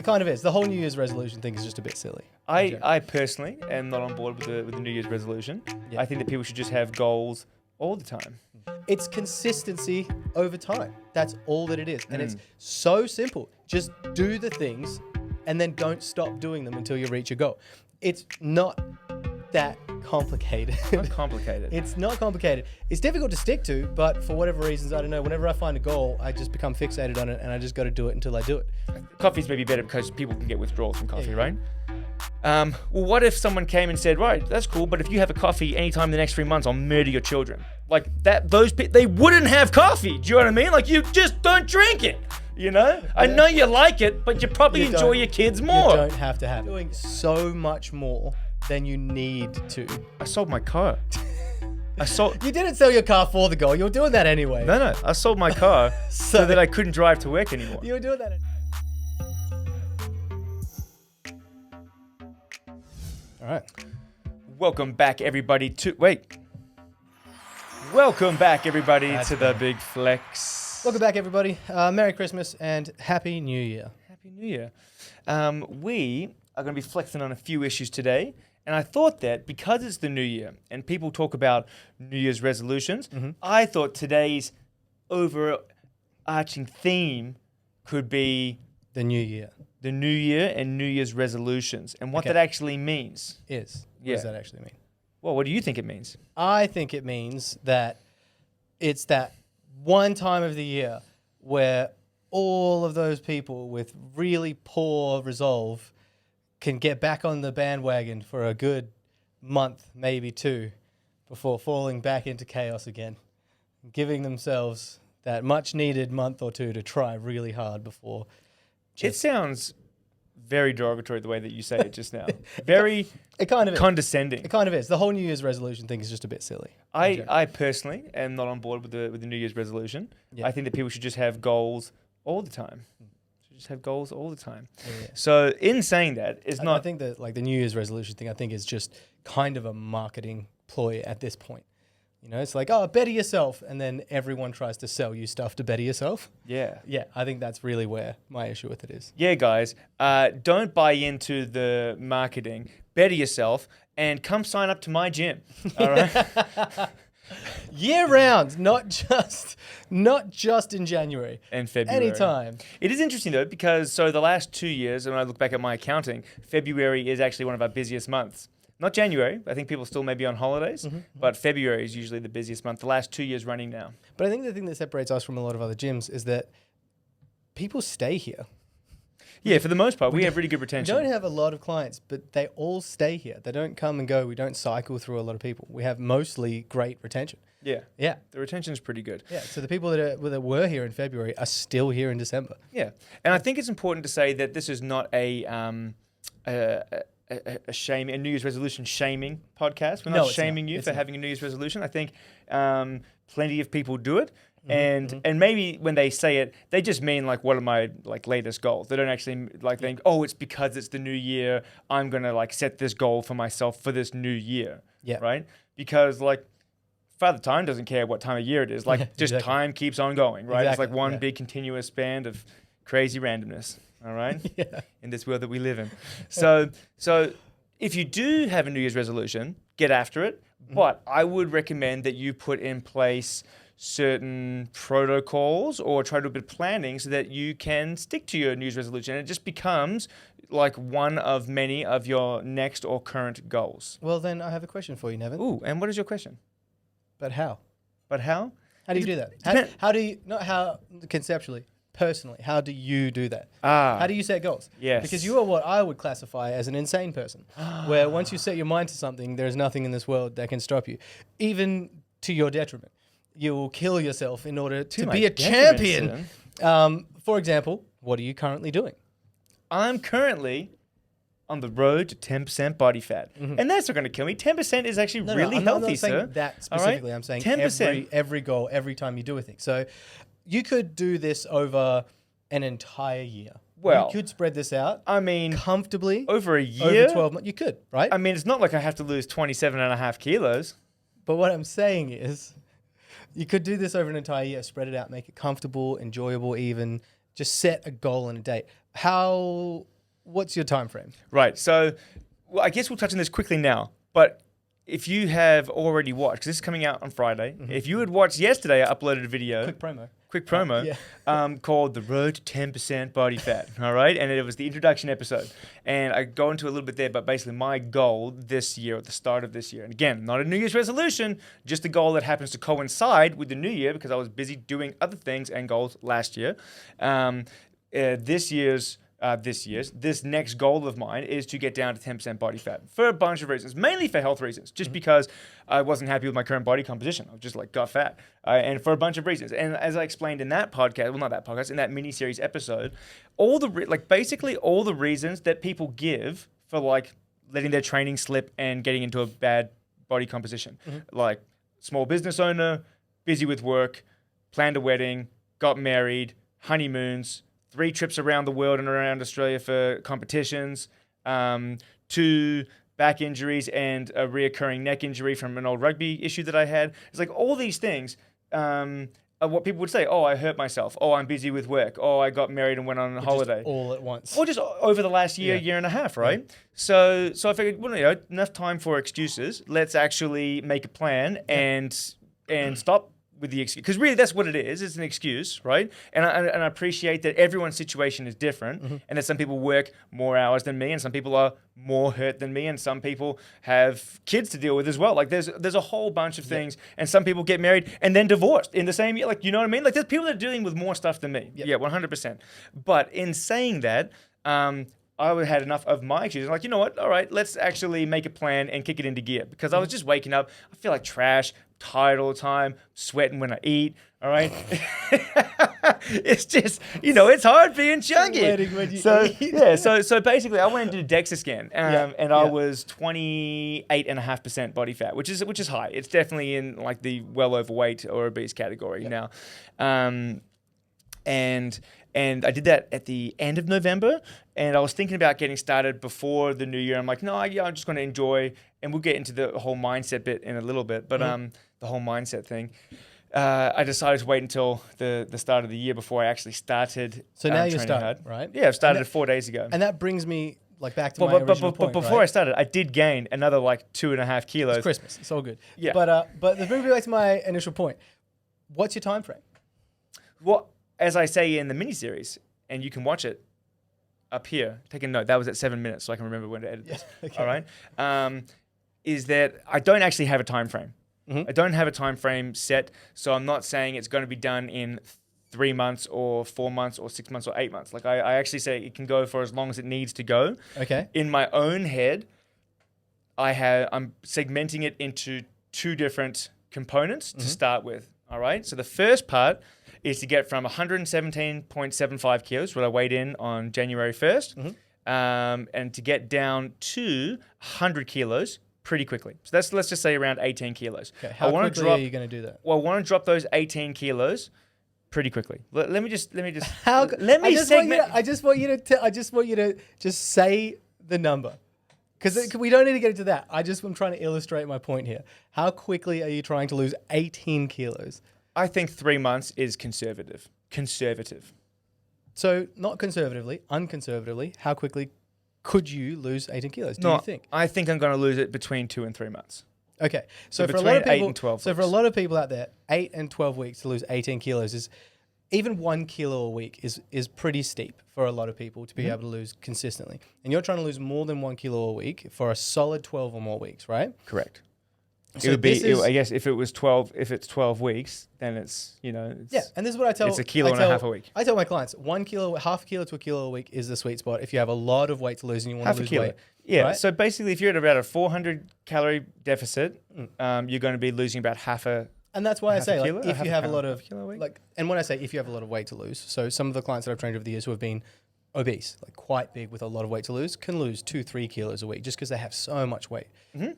It kind of is. The whole New Year's resolution thing is just a bit silly. I personally am not on board with the New Year's resolution. Yeah. I think that people should just have goals all the time. It's consistency over time. That's all that it is. And it's so simple. Just do the things and then don't stop doing them until you reach your goal. It's not that complicated. Not complicated. It's not complicated. It's difficult to stick to, but for whatever reasons, I don't know, whenever I find a goal, I just become fixated on it and I just got to do it until I do it. Coffee's maybe better because people can get withdrawals from coffee, right? Well, what if someone came and said, right, that's cool, but if you have a coffee anytime in the next 3 months, I'll murder your children. Like that, they wouldn't have coffee. Do you know what I mean? Like you just don't drink it. You know? I know you like it, but you probably enjoy your kids more. You don't have to have it. Doing so much more than you need to. I sold my car. You didn't sell your car for the goal. You were doing that anyway. No. I sold my car so that I couldn't drive to work anymore. You were doing that. All right. Welcome back, everybody, to the Big Flex. Welcome back, everybody. Merry Christmas and Happy New Year. Happy New Year. We are going to be flexing on a few issues today. And I thought that because it's the new year and people talk about New Year's resolutions, I thought today's overarching theme could be the new year. The new year and New Year's resolutions and what that actually means. What does that actually mean? Well, what do you think it means? I think it means that it's that one time of the year where all of those people with really poor resolve can get back on the bandwagon for a good month, maybe two, before falling back into chaos again, giving themselves that much needed month or two to try really hard before. It sounds very derogatory the way that you say it just now. Very it kind of condescending. It kind of is. The whole New Year's resolution thing is just a bit silly. I personally am not on board with the New Year's resolution. Yeah. I think that people should just have goals all the time. Just have goals all the time. Yeah. So in saying that, I think that like the New Year's resolution thing, I think is just kind of a marketing ploy at this point. You know, it's like, oh, better yourself. And then everyone tries to sell you stuff to better yourself. Yeah. Yeah, I think that's really where my issue with it is. Yeah, guys, don't buy into the marketing. Better yourself and come sign up to my gym. All right. Year round, not just in January and February. Anytime. It is interesting though, because so the last 2 years, and when I look back at my accounting, February is actually one of our busiest months. Not January. I think people still may be on holidays, but February is usually the busiest month. The last 2 years running now. But I think the thing that separates us from a lot of other gyms is that people stay here. Yeah, for the most part, we have really good retention. We don't have a lot of clients, but they all stay here. They don't come and go. We don't cycle through a lot of people. We have mostly great retention. Yeah. Yeah. The retention is pretty good. Yeah. So the people that were here in February are still here in December. Yeah. And I think it's important to say that this is not a New Year's resolution shaming podcast. We're not shaming you for having a New Year's resolution. I think plenty of people do it. And maybe when they say it, they just mean like, what are my like latest goals? They don't actually like think, oh, it's because it's the new year. I'm going to like set this goal for myself for this new year. Yeah. Right? Because like Father Time doesn't care what time of year it is. Like just time keeps on going, right? It's like one big continuous band of crazy randomness. All right. In this world that we live in. So if you do have a New Year's resolution, get after it. But I would recommend that you put in place certain protocols or try to do a bit of planning so that you can stick to your New Year's resolution. And it just becomes like one of many of your next or current goals. Well, then I have a question for you, Nevin. Ooh, and what is your question? But how? How do you do that? How do you, not how conceptually, personally, how do you do that? How do you set goals? Yes. Because you are what I would classify as an insane person, where once you set your mind to something, there's nothing in this world that can stop you, even to your detriment. You will kill yourself in order to be a champion. For example, what are you currently doing? I'm currently on the road to 10% body fat. And that's not going to kill me. 10% is actually really healthy, I'm not sir. saying that specifically. Right? I'm saying 10%. Every goal, every time you do a thing. So you could do this over an entire year. Well, you could spread this out. I mean, comfortably. Over a year? Over 12 months. You could, right? I mean, it's not like I have to lose 27.5 kilos. But what I'm saying is, you could do this over an entire year, spread it out, make it comfortable, enjoyable even. Just set a goal and a date. what's your time frame? Right. So, well, I guess we'll touch on this quickly now. But if you have already watched, because this is coming out on Friday, if you had watched yesterday, I uploaded a video. Quick promo called The Road to 10% Body Fat, all right? And it was the introduction episode. And I go into a little bit there, but basically my goal this year, at the start of this year, and again, not a New Year's resolution, just a goal that happens to coincide with the new year because I was busy doing other things and goals last year. This next goal of mine is to get down to 10% body fat for a bunch of reasons, mainly for health reasons, just because I wasn't happy with my current body composition. I was just like got fat, and for a bunch of reasons. And as I explained in that podcast, well, not that podcast, in that mini-series episode, basically all the reasons that people give for like letting their training slip and getting into a bad body composition, like small business owner, busy with work, planned a wedding, got married, honeymoons, 3 trips around the world and around Australia for competitions, 2 back injuries and a reoccurring neck injury from an old rugby issue that I had. It's like all these things are what people would say. Oh, I hurt myself. Oh, I'm busy with work. Oh, I got married and went on a holiday. All at once. Or just over the last year and a half, right? Yeah. So I figured, well, enough time for excuses. Let's actually make a plan and stop with the excuse, because really that's what it is. It's an excuse, right? And I appreciate that everyone's situation is different, and that some people work more hours than me, and some people are more hurt than me, and some people have kids to deal with as well. Like there's a whole bunch of things, and some people get married and then divorced in the same year. Like, you know what I mean? Like there's people that are dealing with more stuff than me. Yeah, 100%. But in saying that, I had enough of my excuses. Like, you know what? All right, let's actually make a plan and kick it into gear, because I was just waking up. I feel like trash. Tired all the time, sweating when I eat, all right? It's just, it's hard being chunky. So basically I went and did a DEXA scan, and I was 28.5% body fat, which is high. It's definitely in like the well overweight or obese category now. And I did that at the end of November, and I was thinking about getting started before the new year. I'm like, no, I'm just going to enjoy, and we'll get into the whole mindset bit in a little bit, but the whole mindset thing. I decided to wait until the start of the year before I actually started. So now you're started, right? Yeah, I've started 4 days ago. And that brings me back to my original point, before right? I started, I did gain another 2.5 kilos. It's Christmas. It's all good. Yeah. But this brings me back to my initial point. What's your time frame? Well, as I say in the mini-series, and you can watch it up here, take a note, that was at 7 minutes, so I can remember when to edit this, all right? Is that I don't actually have a time frame. I don't have a time frame set, so I'm not saying it's going to be done in 3 months or 4 months or 6 months or 8 months. Like I actually say it can go for as long as it needs to go. Okay. In my own head, I'm segmenting it into 2 different components to start with, all right? So the first part is to get from 117.75 kilos, what I weighed in on January 1st, and to get down to 100 kilos pretty quickly. So let's just say around 18 kilos. Okay. How quickly are you going to do that? Well, I want to drop those 18 kilos pretty quickly. Let me just. I just want you to just say the number, because we don't need to get into that. I'm trying to illustrate my point here. How quickly are you trying to lose 18 kilos? I think 3 months is conservative. So not conservatively, unconservatively, how quickly could you lose 18 kilos? Do you think? I think I'm going to lose it between 2 and 3 months. Okay. So for a between lot of 8 people, and 12 so for a lot of people out there, 8 and 12 weeks to lose 18 kilos is, even 1 kilo a week is pretty steep for a lot of people to be able to lose consistently. And you're trying to lose more than 1 kilo a week for a solid 12 or more weeks, right? Correct. So it would be, I guess, if it's 12 weeks, then it's, and this is what I tell. It's a kilo and a half a week. I tell my clients, 1 kilo, half a kilo to a kilo a week is the sweet spot if you have a lot of weight to lose and you want to lose weight. Yeah. Right? So basically, if you're at about a 400 calorie deficit, you're going to be losing about half a. And that's why I say, kilo, if you have a lot of, weight? and when I say if you have a lot of weight to lose, so some of the clients that I've trained over the years who have been obese, like quite big with a lot of weight to lose, can lose 2-3 kilos a week just because they have so much weight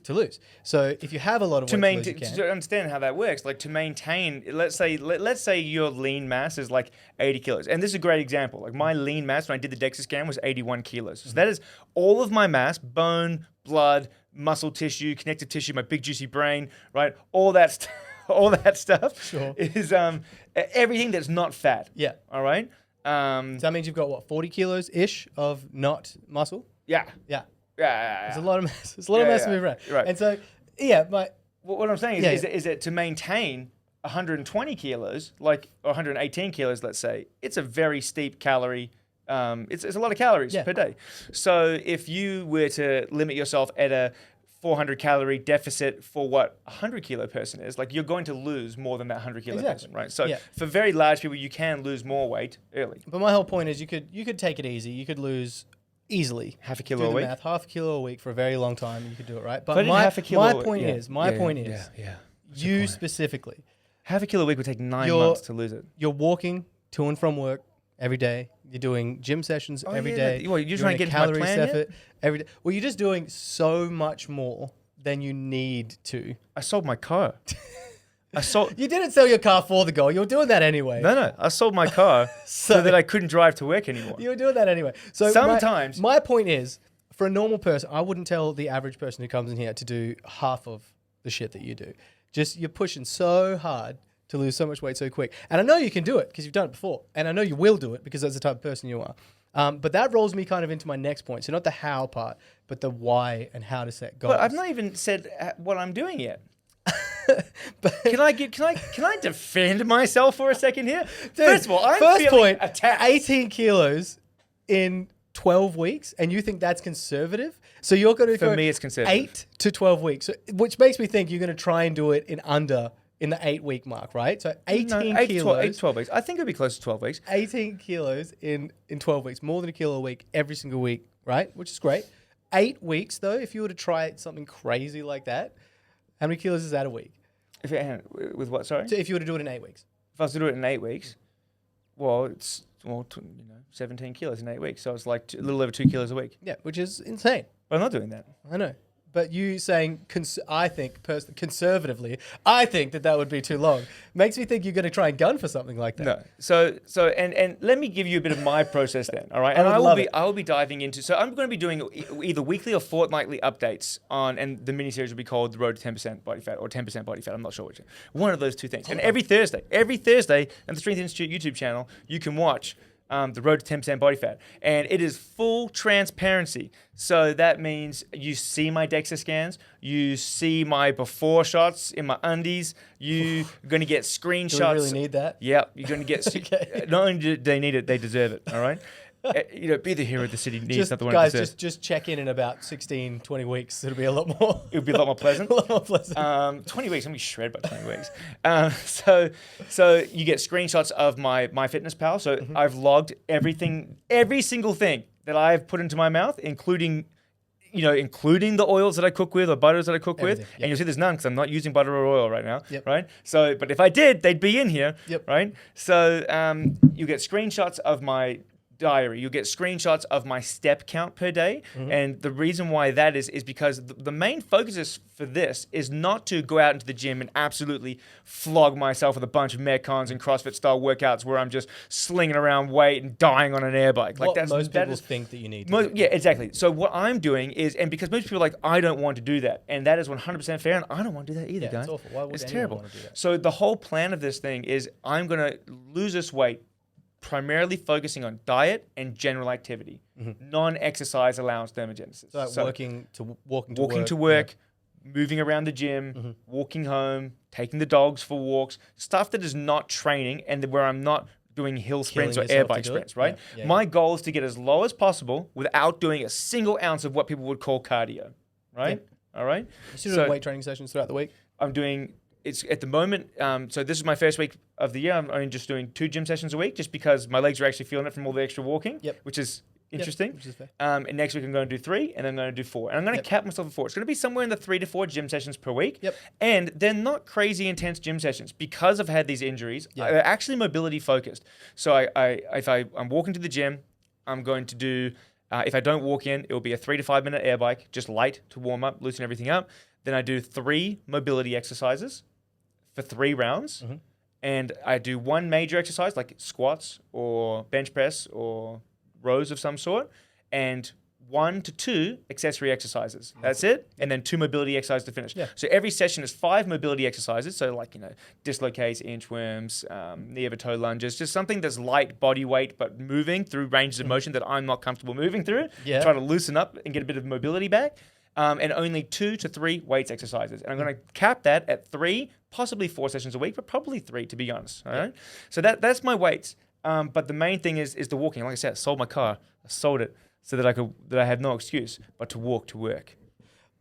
to lose. So if you have a lot of weight to lose, to understand how that works, like to maintain, let's say your lean mass is like 80 kilos. And this is a great example. Like my lean mass when I did the DEXA scan was 81 kilos. So that is all of my mass, bone, blood, muscle tissue, connective tissue, my big juicy brain, right? All that stuff is everything that's not fat. Yeah. All right. So that means you've got what, 40 kilos ish of not muscle? Yeah. Yeah. Yeah. It's a lot of mass. It's a lot of mass to move around. Right. And so, yeah, but what I'm saying is that to maintain 120 kilos, like 118 kilos, let's say, it's a very steep calorie. It's a lot of calories per day. So if you were to limit yourself at a 400 calorie deficit for what a 100 kilo person is, like you're going to lose more than that 100 kilo person, right? So for very large people, you can lose more weight early. But my whole point is you could take it easy. You could lose easily half a kilo a week. Half a kilo a week for a very long time. You could do it, right? But my point is, you specifically, half a kilo a week would take 9 months to lose it. You're walking to and from work every day. You're doing gym sessions every day. Well, you're trying to get into my plan every day. Well, you're just doing so much more than you need to. I sold my car. You didn't sell your car for the goal. You were doing that anyway. No. I sold my car so that I couldn't drive to work anymore. You were doing that anyway. So sometimes my point is, for a normal person, I wouldn't tell the average person who comes in here to do half of the shit that you do. Just you're pushing so hard to lose so much weight so quick. And I know you can do it because you've done it before. And I know you will do it because that's the type of person you are. But that rolls me kind of into my next point. So not the how part, but the why and how to set goals. But I've not even said what I'm doing yet. Can I defend myself for a second here? Dude, first of all, I'm feeling attacked. 18 kilos in 12 weeks, and you think that's conservative? So you're going to For me, it's conservative. 8 to 12 weeks, which makes me think you're going to try and do it in the 8-week mark, right? So 18 kilos. 8 to 12 weeks. I think it'll be close to 12 weeks. 18 kilos in 12 weeks, more than a kilo a week every single week, right? Which is great. 8 weeks, though, if you were to try something crazy like that, how many kilos is that a week? With what, sorry? So if you were to do it in 8 weeks. If I was to do it in 8 weeks, well, it's 17 kilos in 8 weeks. So it's like a little over 2 kilos a week. Yeah, which is insane. But I'm not doing that. I know. But you saying, I think, conservatively, I think that would be too long. Makes me think you're going to try and gun for something like that. No. So and let me give you a bit of my process then, all right? And I will be diving into, so I'm going to be doing either weekly or fortnightly updates on, and the mini-series will be called The Road to 10% Body Fat or 10% Body Fat. I'm not sure which. One of those two things. And every Thursday on the Strength Institute YouTube channel, you can watch The Road to 10% Body Fat. And it is full transparency. So that means you see my DEXA scans, you see my before shots in my undies, you're going to get screenshots. Do we really need that? Yeah, you're going to get, Okay. Not only do they need it, they deserve it, all right? Be the hero the city needs, not the one guys, it deserves. just check in about 16, 20 weeks. It'll be a lot more. It'll be a lot more pleasant. A lot more pleasant. 20 weeks, I'm going to be shredded by 20 weeks. So you get screenshots of my MyFitnessPal. So I've logged every single thing that I've put into my mouth, including the oils that I cook with or butters that I cook with. Yep. And you'll see there's none because I'm not using butter or oil right now, right? So, but if I did, they'd be in here, right? So you get screenshots of my diary. You'll get screenshots of my step count per day. And the reason why that is because the main focus for this is not to go out into the gym and absolutely flog myself with a bunch of Metcons and CrossFit style workouts where I'm just slinging around weight and dying on an air bike. Like most people think that you need to do. Yeah, exactly. So what I'm doing is, and because most people are like, I don't want to do that. And that is 100% fair. And I don't want to do that either, guys. It's awful. Why would it's anyone terrible. want to do that? So the whole plan of this thing is I'm going to lose this weight primarily focusing on diet and general activity, non-exercise allowance thermogenesis. So walking to work, moving around the gym, walking home, taking the dogs for walks, stuff that is not training and where I'm not doing hill sprints or air bike sprints, right? Yeah. My goal is to get as low as possible without doing a single ounce of what people would call cardio, right? Yeah. All right? You still doing weight training sessions throughout the week? I'm doing... It's at the moment, so this is my first week of the year. I'm only just doing 2 gym sessions a week just because my legs are actually feeling it from all the extra walking, which is interesting. Which is fair. And next week I'm going to do 3 and then I'm going to do 4. And I'm going to cap myself at 4. It's going to be somewhere in the 3 to 4 gym sessions per week. And they're not crazy intense gym sessions because I've had these injuries. They're actually mobility focused. So if I'm walking to the gym, I'm going to do, if I don't walk in, it will be a 3 to 5 minute air bike, just light to warm up, loosen everything up. Then I do 3 mobility exercises for 3 rounds, and I do 1 major exercise like squats or bench press or rows of some sort, and 1 to 2 accessory exercises. That's it. And then 2 mobility exercises to finish. Yeah. So every session is 5 mobility exercises. So like, dislocates, inchworms, knee over toe lunges, just something that's light body weight, but moving through ranges of motion that I'm not comfortable moving through. Yeah. Try to loosen up and get a bit of mobility back. And only 2 to 3 weights exercises. And I'm going to cap that at 3, possibly 4 sessions a week, but probably 3 to be honest. All right. So that's my weights. But the main thing is the walking. Like I said, I sold my car. I sold it so that I had no excuse but to walk to work.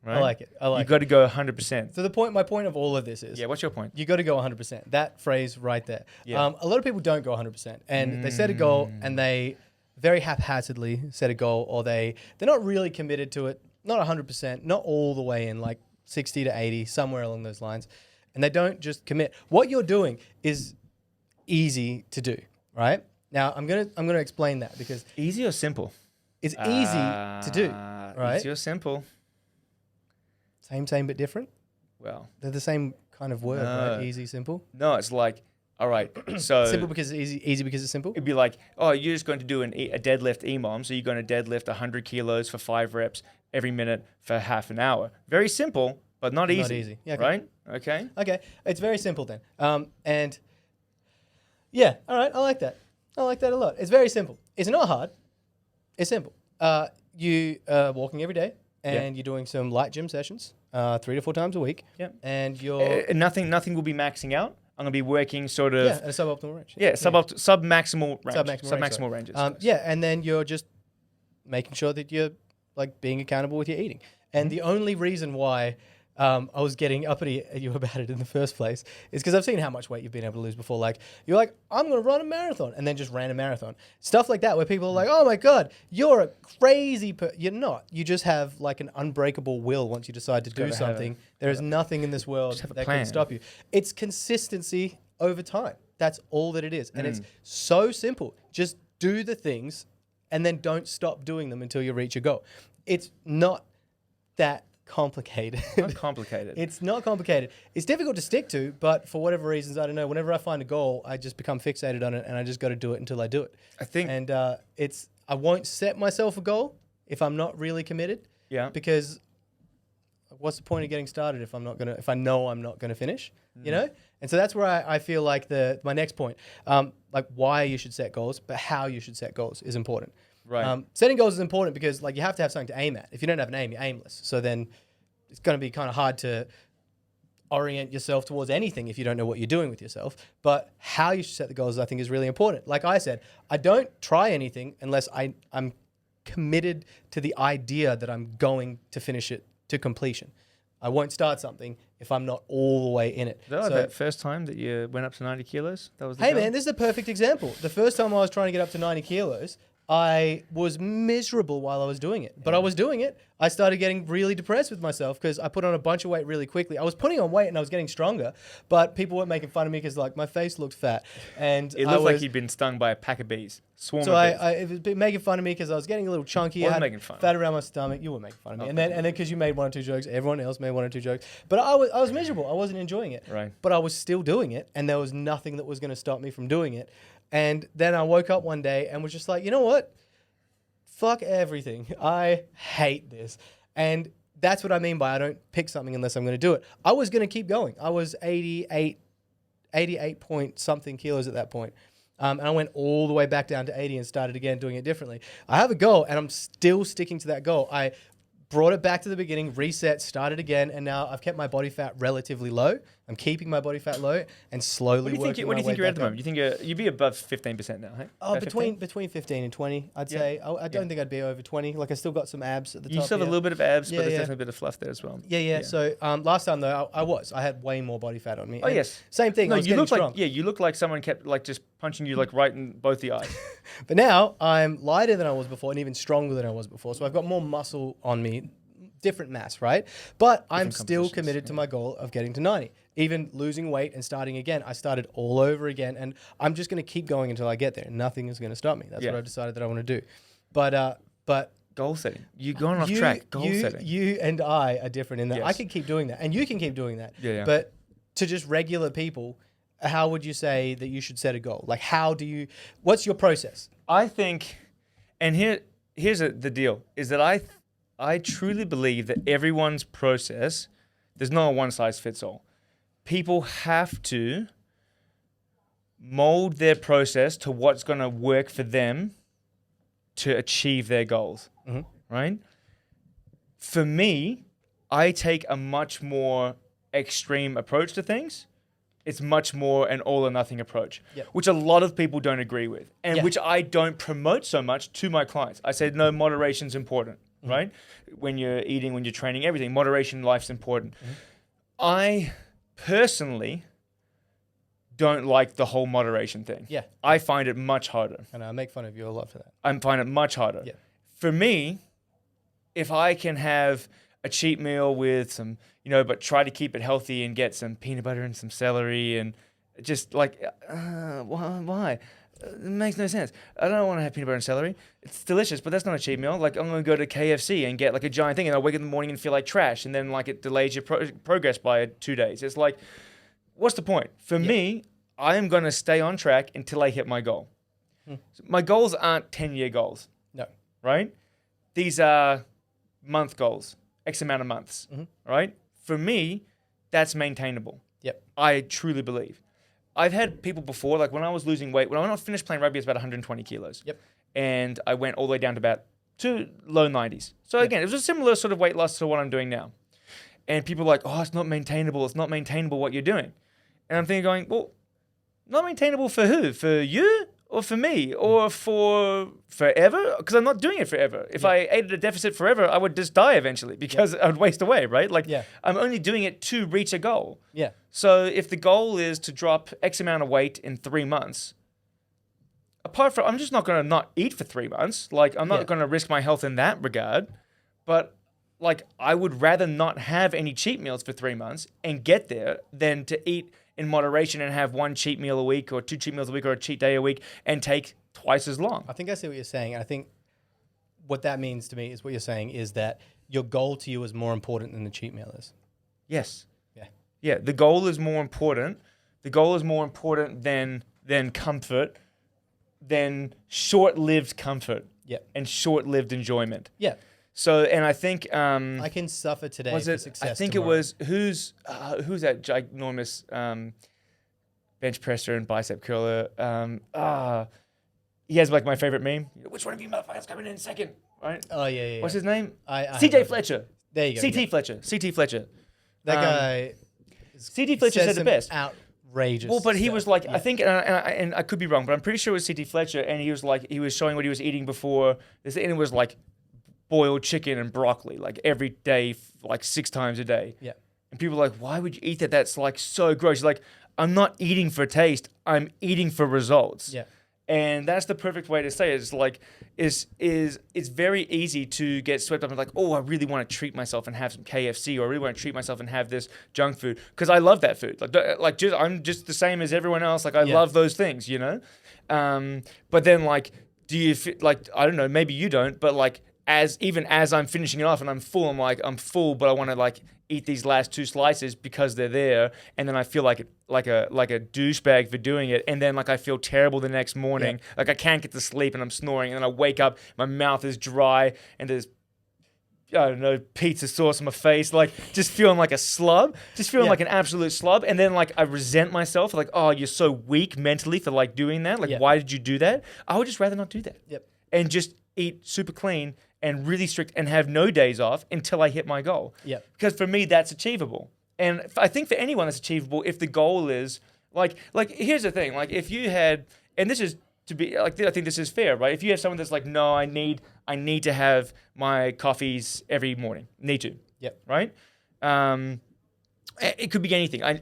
Right? I like it. You got to go 100%. So my point of all of this is, what's your point? you got to go 100%. That phrase right there. Yeah. A lot of people don't go 100%, and they set a goal and they very haphazardly set a goal, or they're not really committed to it, not 100%, not all the way in, like 60 to 80, somewhere along those lines, and they don't just commit. What you're doing is easy to do, right? Now I'm gonna explain that, because Easy or simple? it's easy to do, right? Easy or simple? Same but different. Well, They're the same kind of word, No. right? Easy, simple. no, it's like, all right, so Simple because it's easy because it's simple. it'd be like, oh, you're just going to do a deadlift EMOM, so you're going to deadlift 100 kilos for 5 reps every minute for half an hour. Very simple, but not easy. Not easy. Yeah, okay. Right? Okay. Okay, it's very simple then. And yeah, all right, I like that. I like that a lot. It's very simple. It's not hard. It's simple. You are walking every day, and you're doing some light gym sessions, 3 to 4 times a week. Yeah. And you're Nothing will be maxing out. I'm going to be working sort of at a suboptimal range. sub-maximal range. Sub-maximal ranges. And then you're just making sure that you're like being accountable with your eating. And the only reason why I was getting uppity at you about it in the first place is because I've seen how much weight you've been able to lose before. Like, you're like, I'm going to run a marathon, and then just ran a marathon. Stuff like that, where people are like, oh my God, you're a crazy You're not. You just have like an unbreakable will once you decide to do Gotta have something. There is nothing in this world have a that plan. can stop you. It's consistency over time. That's all that it is. And it's so simple. Just do the things and then don't stop doing them until you reach your goal. It's not that complicated. Not complicated. It's not complicated. It's difficult to stick to, but for whatever reasons, I don't know. Whenever I find a goal, I just become fixated on it, and I just got to do it until I do it. I think, And I won't set myself a goal if I'm not really committed. yeah. Because what's the point of getting started if I know I'm not gonna finish? You know. And so that's where I feel like my next point, like why you should set goals, but how you should set goals is important. Right. Setting goals is important because like you have to have something to aim at. If you don't have an aim, you're aimless. So then it's going to be kind of hard to orient yourself towards anything if you don't know what you're doing with yourself. But how you should set the goals, I think, is really important. Like I said, I don't try anything unless I'm committed to the idea that I'm going to finish it to completion. I won't start something if I'm not all the way in it. That first time that you went up to 90 kilos? That was the Hey goal? man, this is a perfect example. The first time I was trying to get up to 90 kilos, I was miserable while I was doing it. But I was doing it. I started getting really depressed with myself because I put on a bunch of weight really quickly. I was putting on weight and I was getting stronger, but people were making fun of me because like my face looked fat. And It looked like you'd been stung by a pack of bees. Swarm so of bees. it was making fun of me because I was getting a little chunky. Wasn't I had making fun. fat around my stomach. You were making fun of me. And then because you made 1 or 2 jokes, everyone else made 1 or 2 jokes. But I was miserable. I wasn't enjoying it. Right. But I was still doing it, and there was nothing that was going to stop me from doing it. And then I woke up one day and was just like, you know what? Fuck everything. I hate this. And that's what I mean by I don't pick something unless I'm going to do it. I was going to keep going. I was 88 point something kilos at that point. And I went all the way back down to 80 and started again doing it differently. I have a goal and I'm still sticking to that goal. I brought it back to the beginning, reset, started again, and now I've kept my body fat relatively low. I'm keeping my body fat low and slowly What do you think you're at the moment? You think you'd be above 15% now, hey? Oh, between 15 and 20, I'd say. I don't think I'd be over 20. Like I still got some abs at the top. You still have a here. little bit of abs, Yeah, but there's yeah. definitely a bit of fluff there as well. Yeah. So last time though, I had way more body fat on me. Oh And yes. Same thing. No, I was you getting look strong. like you look like someone kept like just punching you like right in both the eyes. But now I'm lighter than I was before and even stronger than I was before. So I've got more muscle on me, different mass, right? But I'm still compositions, committed to my goal of getting to 90. Even losing weight and starting again, I started all over again, and I'm just going to keep going until I get there. Nothing is going to stop me. That's what I've decided that I want to do. But Goal setting. You're going off track. Goal setting. You and I are different in that Yes. I can keep doing that, and you can keep doing that. Yeah. But to just regular people, how would you say that you should set a goal? Like, what's your process? I think, and here's here's the deal, is that I truly believe that everyone's process, there's not a one size fits all. People have to mold their process to what's going to work for them to achieve their goals, right? For me, I take a much more extreme approach to things. It's much more an all or nothing approach, which a lot of people don't agree with, and which I don't promote so much to my clients. I said, no, moderation's important, right? When you're eating, when you're training, everything, moderation in life's important. I personally don't like the whole moderation thing. Yeah. I find it much harder. And I make fun of you a lot for that. I find it much harder. Yeah. For me, if I can have a cheat meal with some, but try to keep it healthy and get some peanut butter and some celery and just like, why? It makes no sense. I don't want to have peanut butter and celery. It's delicious, but that's not a cheat meal. Like, I'm going to go to KFC and get like a giant thing, and I'll wake up in the morning and feel like trash, and then like it delays your progress by 2 days. It's like, what's the point? For me, I am going to stay on track until I hit my goal. So my goals aren't 10-year goals. No. Right? These are month goals, X amount of months. Right? For me, that's maintainable. Yep. I truly believe. I've had people before, like when I was losing weight, when I finished playing rugby, it was about 120 kilos. Yep. And I went all the way down to about low 90s. So again, it was a similar sort of weight loss to what I'm doing now. And people are like, oh, it's not maintainable. It's not maintainable what you're doing. And I'm thinking going, well, not maintainable for who? For you or for me or for forever? Because I'm not doing it forever. If I ate at a deficit forever, I would just die eventually because I would waste away, right? Like I'm only doing it to reach a goal. Yeah. So if the goal is to drop X amount of weight in 3 months, apart from, I'm just not going to not eat for 3 months. Like I'm not going to risk my health in that regard. But like I would rather not have any cheat meals for 3 months and get there than to eat in moderation and have 1 cheat meal a week or 2 cheat meals a week or a cheat day a week and take twice as long. I think I see what you're saying. I think what that means to me is what you're saying is that your goal to you is more important than the cheat meal is. Yes. Yeah. Yeah. The goal is more important. The goal is more important than comfort, than short-lived comfort. Yeah. And short-lived enjoyment. Yeah. So, and I think I can suffer today for success. I think tomorrow. it was who's that ginormous bench presser and bicep curler. He has like my favorite meme. Which one of you motherfuckers coming in second? Right? Oh yeah. What's his name? CJ Fletcher. There you go. CT Fletcher. That guy. CT Fletcher said the best. Outrageous. Well, but he was like, I think, and I could be wrong, but I'm pretty sure it was CT Fletcher, and he was showing what he was eating before this, and it was like boiled chicken and broccoli, like every day, like 6 times a day. Yeah. And people are like, why would you eat that? That's like so gross. He's like, I'm not eating for taste. I'm eating for results. Yeah. And that's the perfect way to say it. It's like, it's very easy to get swept up and like, oh, I really want to treat myself and have some KFC, or I really want to treat myself and have this junk food because I love that food. I'm just the same as everyone else. Like I love those things, But then like, do you feel like, I don't know, maybe you don't, but like, even as I'm finishing it off and I'm full, I'm full, but I want to like eat these last 2 slices because they're there, and then I feel like a douchebag for doing it, and then like I feel terrible the next morning, like I can't get to sleep and I'm snoring, and then I wake up, my mouth is dry, and there's pizza sauce on my face, like just feeling like a slub, like an absolute slub, and then like I resent myself, like, oh, you're so weak mentally for like doing that, like why did you do that? I would just rather not do that, and just eat super clean and really strict and have no days off until I hit my goal. Yeah. Because for me, that's achievable. And I think for anyone that's achievable, if the goal is like here's the thing, like if you had, and this is to be like, I think this is fair, right? If you have someone that's like, no, I need to have my coffees every morning, need to. Yep. Right? It could be anything. I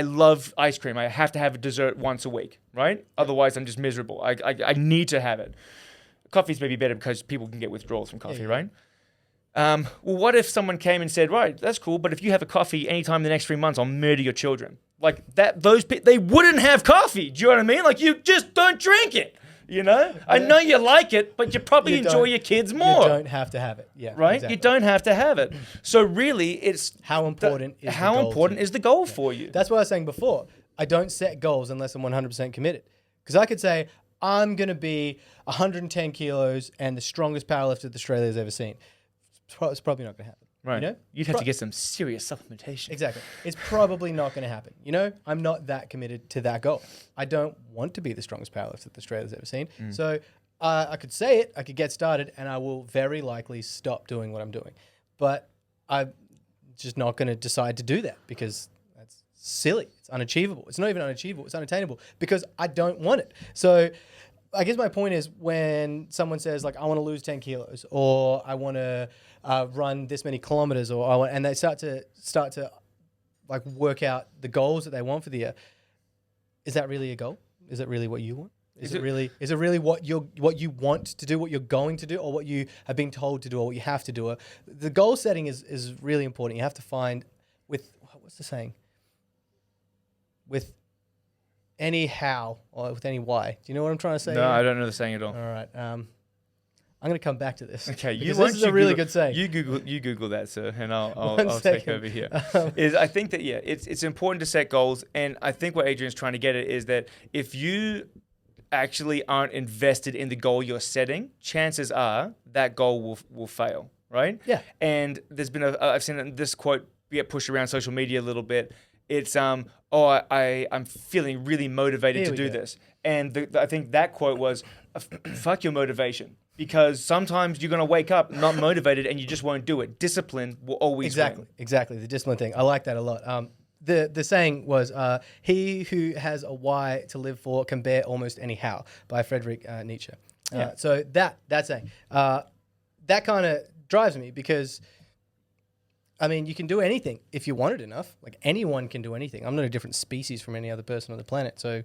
love ice cream. I have to have a dessert once a week, right? Yep. Otherwise, I'm just miserable. I need to have it. Coffee's maybe better because people can get withdrawals from coffee, right? Well, what if someone came and said, right, that's cool, but if you have a coffee anytime in the next 3 months, I'll murder your children. Like that, they wouldn't have coffee. Do you know what I mean? Like you just don't drink it, I know you like it, but you probably enjoy your kids more. You don't have to have it. Yeah. Right? Exactly. You don't have to have it. So really, it's how important is the goal for you? That's what I was saying before. I don't set goals unless I'm 100% committed. Because I could say, I'm going to be 110 kilos and the strongest powerlifter Australia's ever seen. It's probably not going to happen. Right. You know? You'd have to get some serious supplementation. Exactly. It's probably not going to happen. You know, I'm not that committed to that goal. I don't want to be the strongest powerlifter that Australia's ever seen. So I could say it, I could get started, and I will very likely stop doing what I'm doing. But I'm just not going to decide to do that because that's silly. It's unachievable. It's not even unachievable. It's unattainable because I don't want it. So I guess my point is when someone says like, I want to lose 10 kilos or I want to run this many kilometers and they start to like work out the goals that they want for the year. Is that really a goal? Is it really what you want? Is it really what you want to do, what you're going to do, or what you have been told to do, or what you have to do? The goal setting is really important. You have to find what's the saying? With any how or with any why. Do you know what I'm trying to say? No, I don't know the saying at all. All right. I'm going to come back to this. Okay, this is a really good saying. You Google that, sir, and I'll take over here. I think that it's important to set goals, and I think what Adrian's trying to get at is that if you actually aren't invested in the goal you're setting, chances are that goal will fail, right? Yeah. And there's been I've seen this quote get pushed around social media a little bit. It's I'm feeling really motivated to do this, and I think that quote was, "Fuck your motivation." Because sometimes you're going to wake up not motivated and you just won't do it. Discipline will always win. Exactly. The discipline thing. I like that a lot. The saying was, he who has a why to live for can bear almost any how, by Friedrich Nietzsche. So that saying, that kind of drives me because, I mean, you can do anything if you want it enough. Like anyone can do anything. I'm not a different species from any other person on the planet. So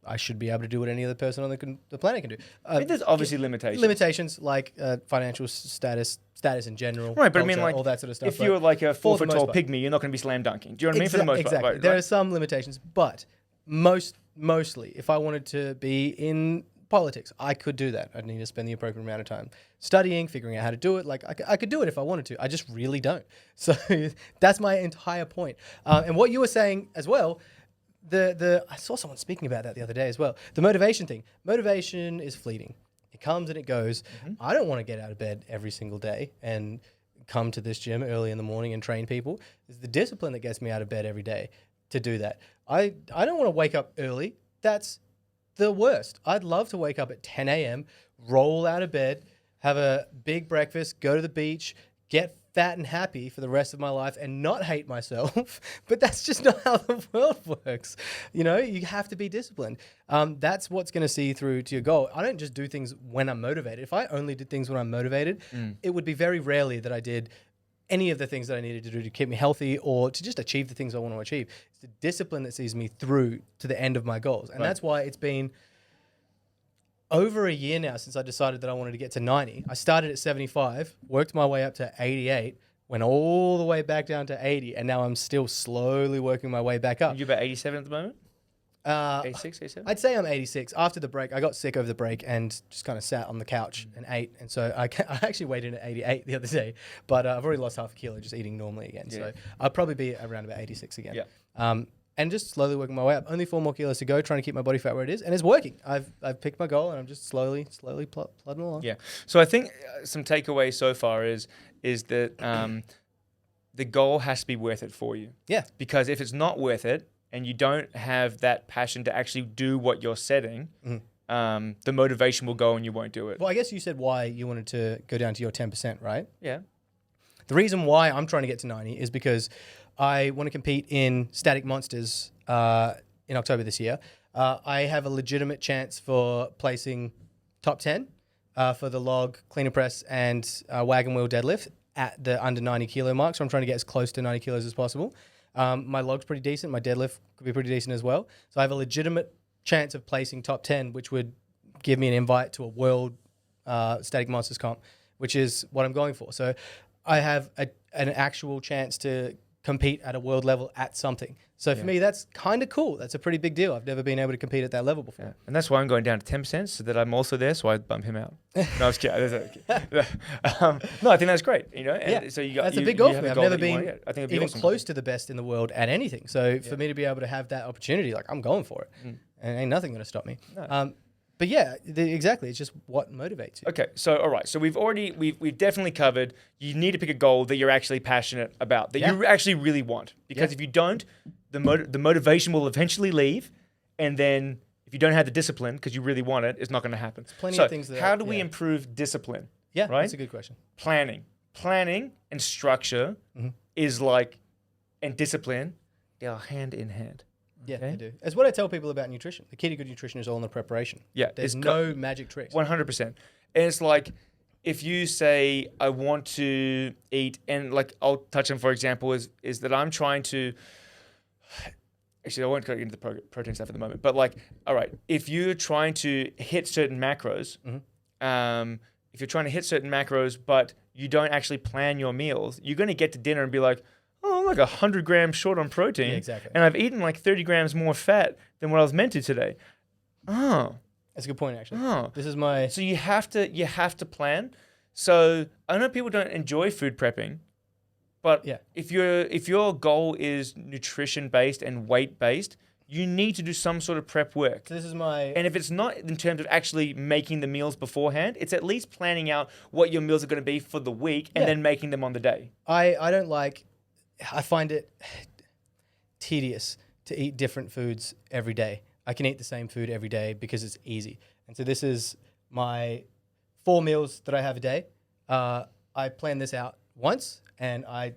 I should be able to do what any other person on the planet can do. There's obviously limitations. Limitations like financial status in general. Right, but culture, I mean, like, all that sort of stuff. If you're like a 4 foot tall pygmy, you're not going to be slam dunking. Do you know what I mean? For the most part. Exactly. Right, There are some limitations, but mostly, if I wanted to be in politics, I could do that. I'd need to spend the appropriate amount of time studying, figuring out how to do it. Like I could do it if I wanted to. I just really don't. So that's my entire point. And what you were saying as well, I saw someone speaking about that the other day as well. The motivation thing. Motivation is fleeting. It comes and it goes. I don't want to get out of bed every single day and come to this gym early in the morning and train people. It's the discipline that gets me out of bed every day to do that. I don't want to wake up early. That's the worst. I'd love to wake up at 10 a.m., roll out of bed, have a big breakfast, go to the beach, get fat and happy for the rest of my life and not hate myself. But that's just not how the world works. You know, you have to be disciplined. That's what's going to see you through to your goal. I don't just do things when I'm motivated. If I only did things when I'm motivated, it would be very rarely that I did any of the things that I needed to do to keep me healthy or to just achieve the things I want to achieve. It's the discipline that sees me through to the end of my goals. And that's why it's been over a year now since I decided that I wanted to get to 90. I started at 75, worked my way up to 88, went all the way back down to 80, and now I'm still slowly working my way back up. You're about 87 at the moment? 86, 87? I'd say I'm 86. After the break, I got sick over the break and just kind of sat on the couch and ate. And so I actually weighed in at 88 the other day, but I've already lost half a kilo just eating normally again. Yeah. So I'll probably be around about 86 again. Yeah. And just slowly working my way up. Only 4 more kilos to go, trying to keep my body fat where it is, and it's working. I've picked my goal, and I'm just slowly plodding along. Yeah. So I think some takeaways so far is that the goal has to be worth it for you. Yeah. Because if it's not worth it, and you don't have that passion to actually do what you're setting, the motivation will go, and you won't do it. Well, I guess you said why you wanted to go down to your 10%, right? Yeah. The reason why I'm trying to get to 90 is because I want to compete in Static Monsters in October this year. I have a legitimate chance for placing top 10 for the log, cleaner press, and wagon wheel deadlift at the under 90 kilo mark. So I'm trying to get as close to 90 kilos as possible. My log's pretty decent. My deadlift could be pretty decent as well. So I have a legitimate chance of placing top 10, which would give me an invite to a world Static Monsters comp, which is what I'm going for. So I have an actual chance to compete at a world level at something. So for me, that's kind of cool. That's a pretty big deal. I've never been able to compete at that level before. Yeah. And that's why I'm going down to 10% so that I'm also there, so I bump him out. No, I was kidding. No, I think that's great. You know, and so that's a big goal for me. I've never been I think even awesome. Close to the best in the world at anything. So for me to be able to have that opportunity, like I'm going for it. And ain't nothing going to stop me. No. But yeah, exactly. It's just what motivates you. Okay, so all right, so we've definitely covered. You need to pick a goal that you're actually passionate about, that you actually really want. Because if you don't, the motivation will eventually leave, and then if you don't have the discipline because you really want it, it's not going to happen. There's plenty of things how do we improve discipline? Yeah, right? That's a good question. Planning and structure is like, and discipline, they are hand in hand. Yeah, they do. It's what I tell people about nutrition. The key to good nutrition is all in the preparation. Yeah. There's no magic tricks. 100%. And it's like, if you say, I want to eat, and like, I'll touch on, for example, is that I'm trying to, actually, I won't go into the protein stuff at the moment, but like, all right, if you're trying to hit certain macros, if you're trying to hit certain macros, but you don't actually plan your meals, you're going to get to dinner and be like, oh, I'm like 100 grams short on protein. Yeah, exactly. And I've eaten like 30 grams more fat than what I was meant to today. Oh. That's a good point, actually. Oh. This is my... So you have to plan. So I know people don't enjoy food prepping, but if your goal is nutrition based and weight based, you need to do some sort of prep work. This is my... And if it's not in terms of actually making the meals beforehand, it's at least planning out what your meals are going to be for the week and then making them on the day. I don't like... I find it tedious to eat different foods every day. I can eat the same food every day because it's easy. And so this is my 4 meals that I have a day. I plan this out once and I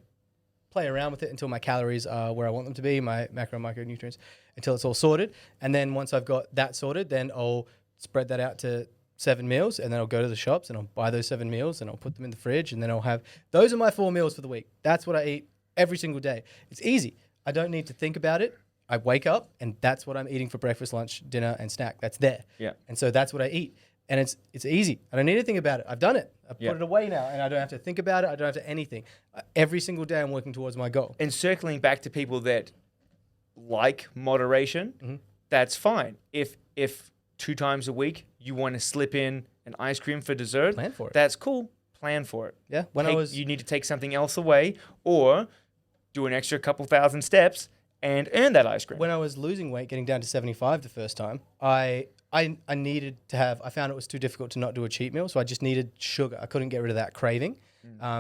play around with it until my calories are where I want them to be, my macro and micronutrients, until it's all sorted. And then once I've got that sorted, then I'll spread that out to 7 meals, and then I'll go to the shops and I'll buy those 7 meals and I'll put them in the fridge, and then I'll have... Those are my 4 meals for the week. That's what I eat every single day. It's easy. I don't need to think about it. I wake up and that's what I'm eating for breakfast, lunch, dinner, and snack. That's there. Yeah. And so that's what I eat. And it's easy. I don't need to think about it. I've done it. I put it away now, and I don't have to think about it. I don't have to anything. Every single day I'm working towards my goal. And circling back to people that like moderation, that's fine. If 2 times a week you want to slip in an ice cream for dessert, plan for it. That's cool. Plan for it. Yeah. You need to take something else away, or do an extra couple thousand steps and earn that ice cream. When I was losing weight, getting down to 75 the first time, I needed to have... I found it was too difficult to not do a cheat meal, so I just needed sugar. I couldn't get rid of that craving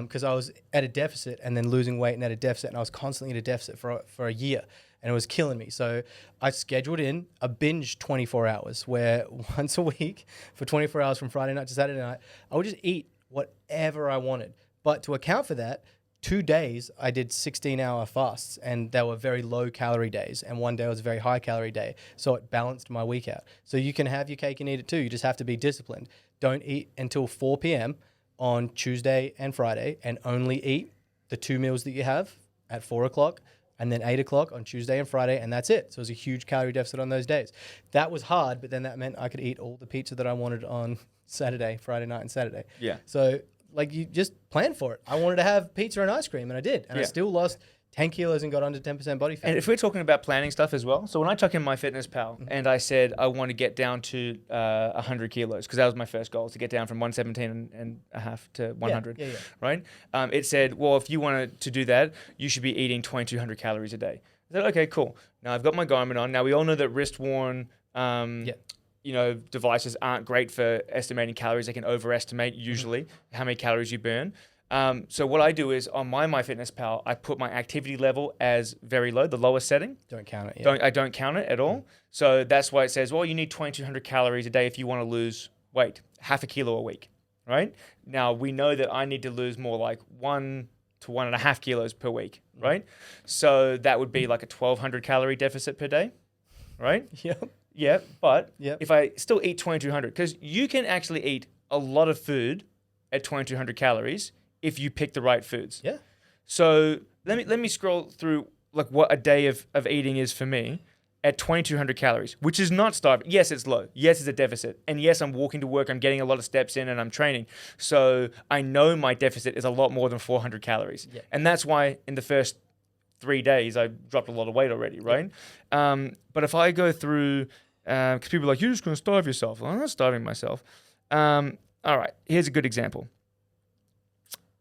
because I was at a deficit and then losing weight and at a deficit, and I was constantly at a deficit for a year, and it was killing me. So I scheduled in a binge 24 hours where once a week for 24 hours from Friday night to Saturday night, I would just eat whatever I wanted. But to account for that, 2 days I did 16-hour fasts, and they were very low calorie days, and one day was a very high calorie day, so it balanced my week out. So you can have your cake and eat it too. You just have to be disciplined. Don't eat until 4 p.m. on Tuesday and Friday, and only eat the 2 meals that you have at 4 o'clock and then 8 o'clock on Tuesday and Friday, and that's it. So it was a huge calorie deficit on those days. That was hard, but then that meant I could eat all the pizza that I wanted on Friday night and Saturday. Yeah. So like, you just plan for it. I wanted to have pizza and ice cream, and I did. And I still lost 10 kilos and got under 10% body fat. And if we're talking about planning stuff as well, so when I took in my fitness pal and I said I want to get down to 100 kilos, because that was my first goal, to get down from 117 and a half to 100, right? It said, well, if you wanted to do that, you should be eating 2,200 calories a day. I said, okay, cool. Now I've got my Garmin on. Now we all know that wrist-worn devices aren't great for estimating calories. They can overestimate usually how many calories you burn. So what I do is on my MyFitnessPal, I put my activity level as very low, the lowest setting. Don't count it. Yeah. I don't count it at all. So that's why it says, well, you need 2,200 calories a day if you want to lose weight, 0.5 kilo a week, right? Now we know that I need to lose more like 1 to 1.5 kilos per week, right? So that would be like a 1,200 calorie deficit per day, right? Yep. Yeah, but if I still eat 2,200, because you can actually eat a lot of food at 2,200 calories if you pick the right foods. Yeah. So let me scroll through like what a day of eating is for me at 2,200 calories, which is not starving. Yes, it's low. Yes, it's a deficit. And yes, I'm walking to work. I'm getting a lot of steps in and I'm training. So I know my deficit is a lot more than 400 calories. Yeah. And that's why in the first 3 days, I dropped a lot of weight already, right? But if I go through, because people are like, you're just going to starve yourself. Well, I'm not starving myself. All right, here's a good example.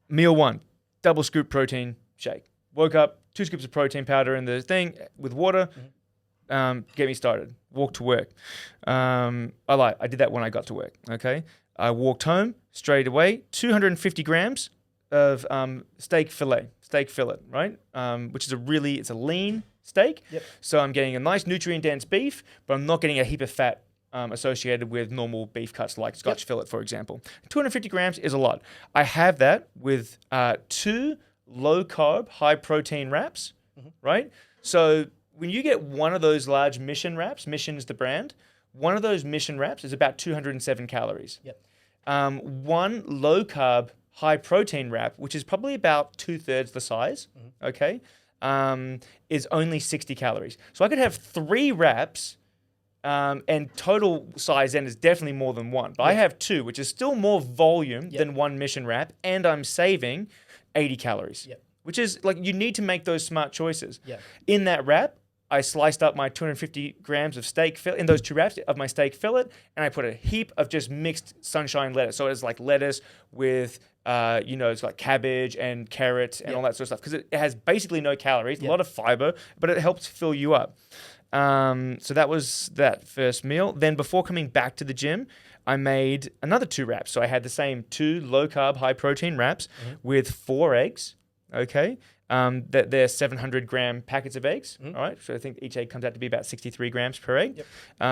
Meal 1, double scoop protein shake. Woke up, 2 scoops of protein powder in the thing with water. get me started. Walk to work. I did that when I got to work. Okay. I walked home straight away. 250 grams of steak fillet, right? Which is it's a lean steak. Yep. So I'm getting a nice nutrient-dense beef, but I'm not getting a heap of fat associated with normal beef cuts like Scotch fillet, for example. 250 grams is a lot. I have that with 2 low-carb, high-protein wraps, right? So when you get one of those large Mission wraps, Mission is the brand, one of those Mission wraps is about 207 calories. Yep. One low-carb, high-protein wrap, which is probably about 2/3 the size, okay, is only 60 calories. So I could have 3 wraps, and total size then is definitely more than one. But I have 2, which is still more volume than one Mission wrap, and I'm saving 80 calories, which is like you need to make those smart choices. In that wrap, I sliced up my 250 grams of steak fillet in those 2 wraps of my steak fillet, and I put a heap of just mixed sunshine lettuce. So it's like lettuce with, it's like cabbage and carrots and all that sort of stuff because it has basically no calories, a lot of fiber, but it helps fill you up. So that was that first meal. Then before coming back to the gym, I made another 2 wraps. So I had the same 2 low-carb, high-protein wraps with 4 eggs, okay? That they're 700-gram packets of eggs, all right? So I think each egg comes out to be about 63 grams per egg.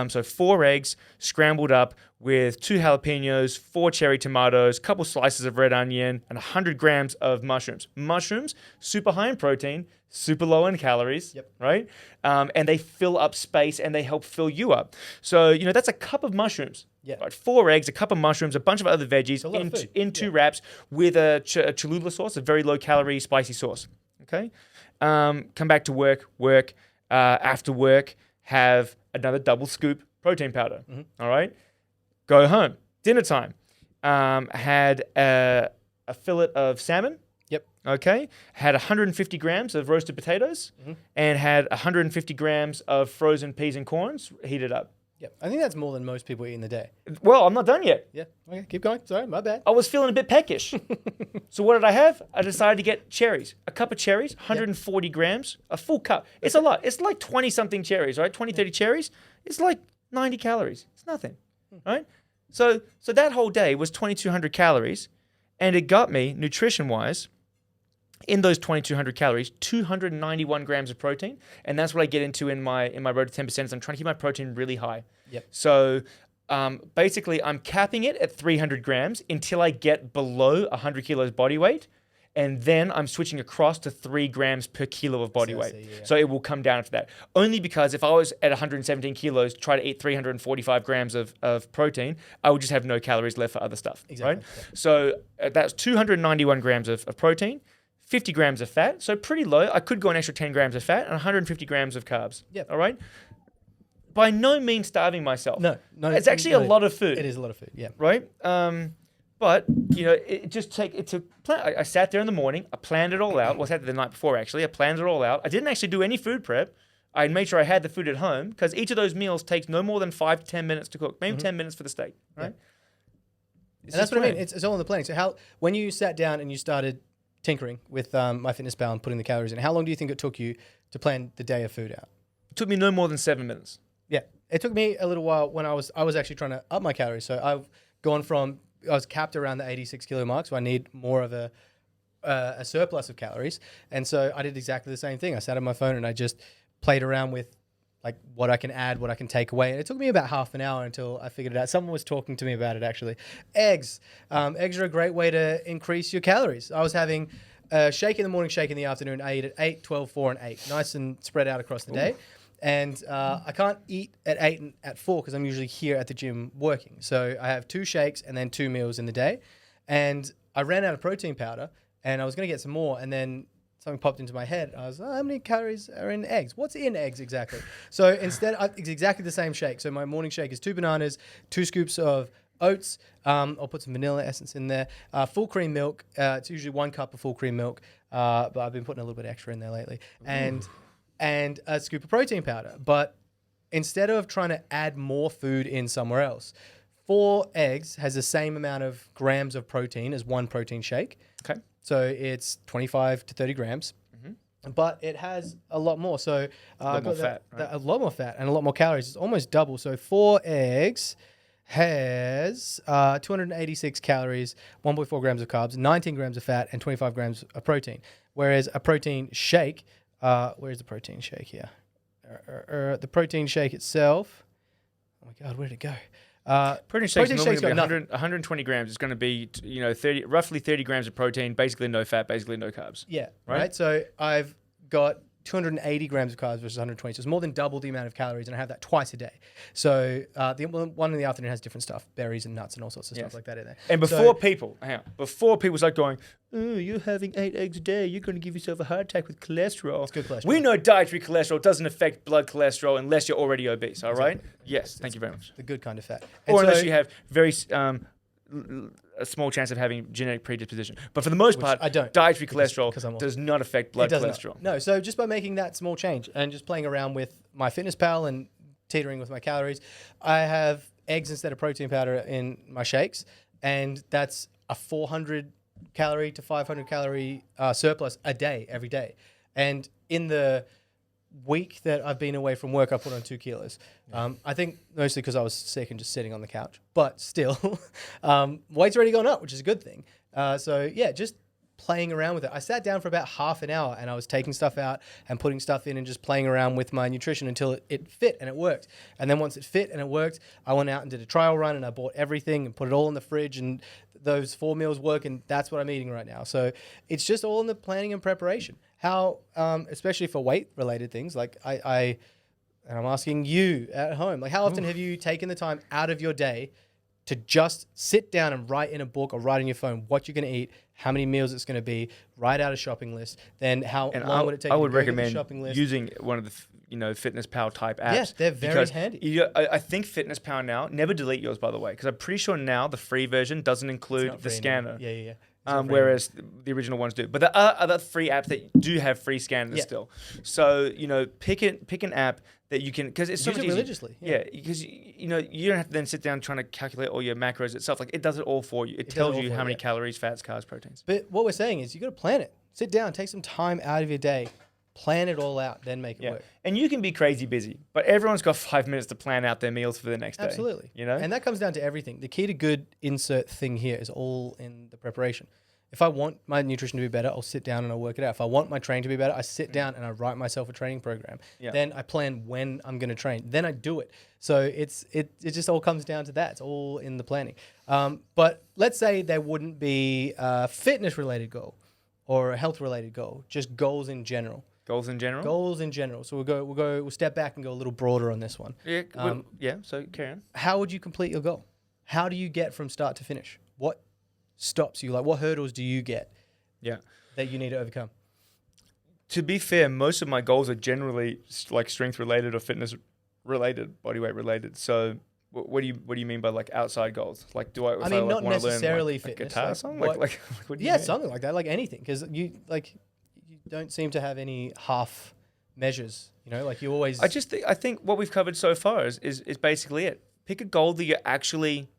So 4 eggs scrambled up with 2 jalapenos, 4 cherry tomatoes, couple slices of red onion, and 100 grams of mushrooms. Mushrooms, super high in protein, super low in calories, right? And they fill up space and they help fill you up. So, that's a cup of mushrooms. Right? 4 eggs, a cup of mushrooms, a bunch of other veggies in 2 wraps with a Cholula sauce, a very low-calorie, spicy sauce. Okay, come back to work. After work, have another double scoop protein powder. All right, go home. Dinner time. Had a fillet of salmon. Okay, had 150 grams of roasted potatoes and had 150 grams of frozen peas and corns heated up. I think that's more than most people eat in the day. Well, I'm not done yet. Okay, keep going. Sorry, my bad. I was feeling a bit peckish. So what did I have? I decided to get cherries. A cup of cherries, 140 grams, a full cup. It's a lot. It's like 20-something cherries, right? 20, 30 cherries. It's like 90 calories. It's nothing, right? So that whole day was 2,200 calories, and it got me, nutrition-wise, in those 2,200 calories, 291 grams of protein, and that's what I get into in my road to 10%. Is I'm trying to keep my protein really high. So basically, I'm capping it at 300 grams until I get below 100 kilos body weight, and then I'm switching across to 3 grams per kilo of body weight. So it will come down to that. Only because if I was at 117 kilos, try to eat 345 grams of protein, I would just have no calories left for other stuff. Right? So that's 291 grams of protein. 50 grams of fat, so pretty low. I could go an extra 10 grams of fat and 150 grams of carbs. All right? By no means starving myself. No. It's actually a lot of food. It is a lot of food, Right? But, I sat there in the morning. I planned it all out. Well, I sat there the night before, actually. I planned it all out. I didn't actually do any food prep. I made sure I had the food at home because each of those meals takes no more than 5 to 10 minutes to cook. Maybe 10 minutes for the steak, right? And that's what I mean. It's all in the planning. So when you sat down and you started tinkering with MyFitnessPal and putting the calories in, how long do you think it took you to plan the day of food out? It took me no more than 7 minutes. It took me a little while when I was actually trying to up my calories. So I've gone from, I was capped around the 86 kilo mark, so I need more of a surplus of calories. And so I did exactly the same thing. I sat on my phone and I just played around with like what I can add, what I can take away. And it took me about half an hour until I figured it out. Someone was talking to me about it, actually. Eggs. Eggs are a great way to increase your calories. I was having a shake in the morning, shake in the afternoon. I eat at 8, 12, 4, and 8. Nice and spread out across the day. And I can't eat at 8 and at 4 because I'm usually here at the gym working. So I have 2 shakes and then 2 meals in the day. And I ran out of protein powder and I was going to get some more. And then something popped into my head. I was, how many calories are in eggs? What's in eggs exactly? So instead, it's exactly the same shake. So my morning shake is 2 bananas, 2 scoops of oats. I'll put some vanilla essence in there. Full cream milk. It's usually 1 cup of full cream milk, but I've been putting a little bit extra in there lately. And a scoop of protein powder. But instead of trying to add more food in somewhere else, 4 eggs has the same amount of grams of protein as 1 protein shake. Okay. So it's 25 to 30 grams. but it has a lot more. So lot more fat, right? a lot more fat and a lot more calories. It's almost double. So 4 eggs has 286 calories, 1.4 grams of carbs, 19 grams of fat, and 25 grams of protein. Whereas a protein shake, where's the protein shake here? The protein shake itself. Oh my God, where did it go? Protein shake is normally going to be 120 grams. It's going to be, roughly 30 grams of protein, basically no fat, basically no carbs. Yeah, right. So I've got 280 grams of carbs versus 120. So it's more than double the amount of calories, and I have that twice a day. So the one in the afternoon has different stuff, berries and nuts and all sorts of stuff like that in there. And before people start going, oh, you're having 8 eggs a day, you're going to give yourself a heart attack with cholesterol. It's good cholesterol. We know dietary cholesterol doesn't affect blood cholesterol unless you're already obese, all right? Yes, thank you very much. The good kind of fat. Or unless you have very a small chance of having genetic predisposition. But for the most part, dietary cholesterol does not affect blood cholesterol. No, so just by making that small change and just playing around with my fitness pal and teetering with my calories, I have eggs instead of protein powder in my shakes, and that's a 400 calorie to 500 calorie surplus a day, every day. And in the week that I've been away from work, I put on 2 kilos. I think mostly because I was sick and just sitting on the couch, but still, weight's already gone up, which is a good thing. So yeah, just playing around with it. I sat down for about half an hour and I was taking stuff out and putting stuff in and just playing around with my nutrition until it fit and it worked. And then once it fit and it worked, I went out and did a trial run and I bought everything and put it all in the fridge, and those 4 meals work, and that's what I'm eating right now. So it's just all in the planning and preparation. How, especially for weight related things, like and I'm asking you at home, like how often have you taken the time out of your day to just sit down and write in a book or write on your phone what you're going to eat, how many meals it's going to be, write out a shopping list, then how long would it take? I would recommend using one of the Fitness Pal type apps. Yes, they're very handy. I think Fitness Pal now, never delete yours by the way, because I'm pretty sure now the free version doesn't include the scanner. Anymore. Yeah. Whereas the original ones do. But there are other free apps that do have free scanners still. So, pick an app that you can, because it's so much easier. Religiously. Yeah, because you don't have to then sit down trying to calculate all your macros itself. Like, it does it all for you. It tells you how many calories, fats, carbs, proteins. But what we're saying is you got to plan it. Sit down, take some time out of your day, plan it all out, then make it work. And you can be crazy busy, but everyone's got 5 minutes to plan out their meals for the next day. Absolutely. And that comes down to everything. The key to good insert thing here is all in the preparation. If I want my nutrition to be better, I'll sit down and I'll work it out. If I want my training to be better, I sit down and I write myself a training program. Yeah. Then I plan when I'm going to train. Then I do it. So it just all comes down to that. It's all in the planning. But let's say there wouldn't be a fitness-related goal or a health-related goal, just goals in general. Goals in general? Goals in general. So we'll step back and go a little broader on this one. Yeah. So carry on. How would you complete your goal? How do you get from start to finish? What stops you? Like, what hurdles do you get that you need to overcome? To be fair, most of my goals are generally like strength related or fitness related, body weight related. So what do you mean by like outside goals? Like, I mean, not necessarily learn, like, fitness. A guitar song? What do you mean? Something like that, like anything, because you don't seem to have any half measures. Like you always. I think what we've covered so far is basically it. Pick a goal that you actually